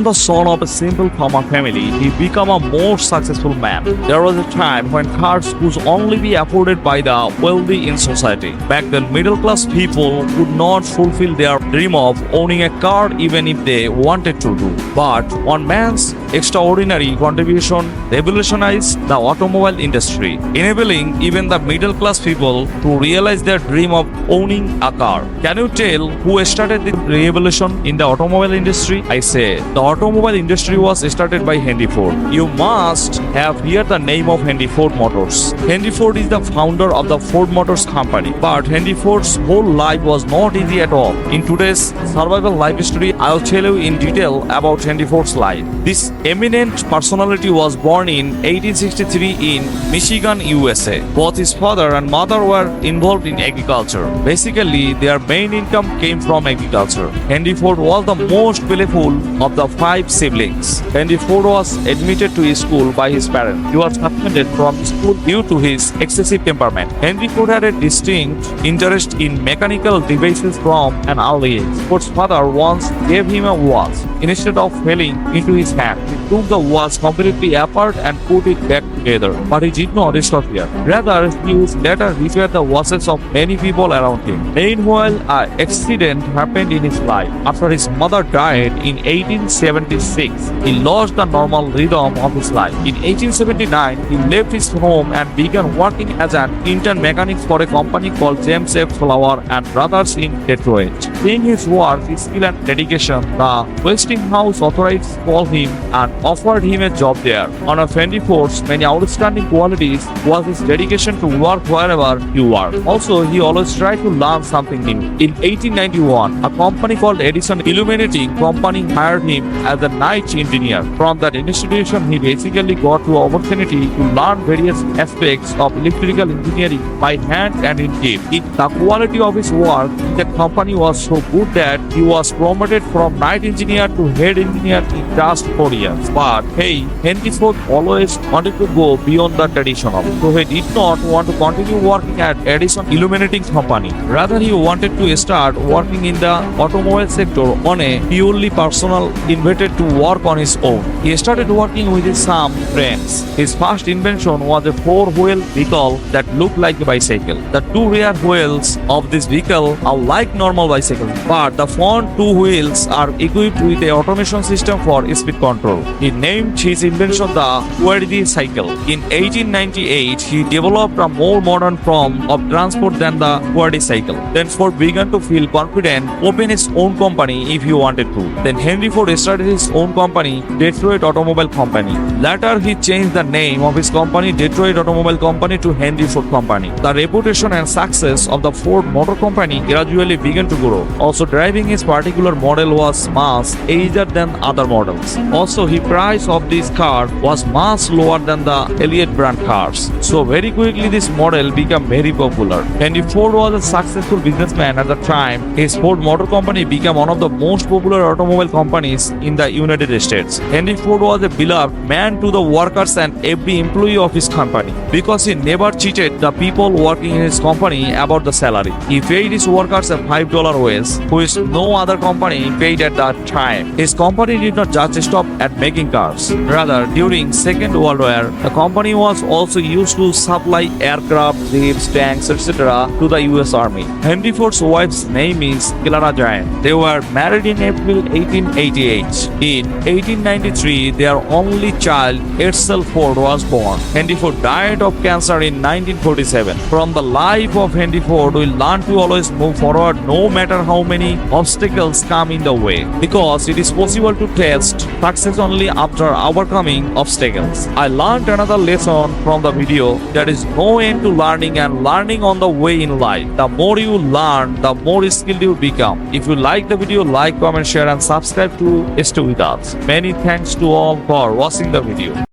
From the son of a simple farmer family, he became a more successful man. There was a time when cars could only be afforded by the wealthy in society. Back then, middle-class people could not fulfill their dream of owning a car even if they wanted to do. But one man's extraordinary contribution revolutionized the automobile industry, enabling even the middle-class people to realize their dream of owning a car. Can you tell who started the revolution in the automobile industry? I say, the automobile industry was started by Henry Ford. You must have heard the name of Henry Ford Motors. Henry Ford is the founder of the Ford Motors company. But Henry Ford's whole life was not easy at all. In today's survival life story, I'll tell you in detail about Henry Ford's life. This eminent personality was born in 1863 in Michigan, USA. Both his father and mother were involved in agriculture. Basically, their main income came from agriculture. Henry Ford was the most playful of the 5 siblings. Henry Ford was admitted to his school by his parents. He was suspended from school due to his excessive temperament. Henry Ford had a distinct interest in mechanical devices from an early age. Ford's father once gave him a watch. Instead of falling into his hand, he took the watch completely apart and put it back together. But he did not stop here. Rather, he would later repair the watches of many people around him. Meanwhile, an accident happened in his life. After his mother died in 1876, he lost the normal rhythm of his life. In 1879, he left his home and began working as an intern mechanic for a company called James F. Flower and Brothers in Detroit. Seeing his work, his skill and dedication, the Westinghouse authorities called him and offered him a job there. One of Henry Ford's many outstanding qualities was his dedication to work wherever he worked. Also, he always tried to learn something new. In 1891, a company called Edison Illuminating Company hired him as a night engineer. From that institution, he basically got the opportunity to learn various aspects of electrical engineering by hand and in team. The quality of his work in that company was so good that he was promoted from night engineer to head engineer in just 4 years. But hey, Henry Ford always wanted to go beyond the traditional. So he did not want to continue working at Edison Illuminating Company. Rather, he wanted to start working in the automobile sector on a purely personal, invited to work on his own. He started working with some friends. His first invention was a 4-wheel vehicle that looked like a bicycle. The 2 rear wheels of this vehicle are like normal bicycles, but the front 2 wheels are equipped with a automation system for speed control. He named his invention the quadricycle. In 1898, he developed a more modern form of transport than the quadricycle. Then Ford began to feel confident, open his own company if he wanted to. Then Henry Ford started his own company, Detroit Automobile Company. Later, he changed the name of his company, Detroit Automobile Company, to Henry Ford Company. The reputation and success of the Ford Motor Company gradually began to grow. Also, driving his particular model was much easier than other models. Also, the price of this car was much lower than the Elliott brand cars. So very quickly this model became very popular. Henry Ford was a successful businessman at the time. His Ford Motor Company became one of the most popular automobile companies in the United States. Henry Ford was a beloved man to the workers and every employee of his company because he never cheated the people working in his company about the salary. He paid his workers a $5 wage, which no other company paid at that time. His company did not just stop at making cars. Rather, during Second World War, the company was also used to supply aircraft, jeeps, tanks, etc. to the US Army. Henry Ford's wife's name is Clara Giant. They were married in April 1888. In 1893, their only child, Edsel Ford, was born. Henry Ford died of cancer in 1947. From the life of Henry Ford, we learn to always move forward no matter how many obstacles come in the way, because it is possible to taste success only after overcoming obstacles. I learned another lesson from the video, that is no end to learning and learning on the way in life. The more you learn, the more skilled you become. If you like the video, like, comment, share and subscribe to Stay With Us. Many thanks to all for watching the video.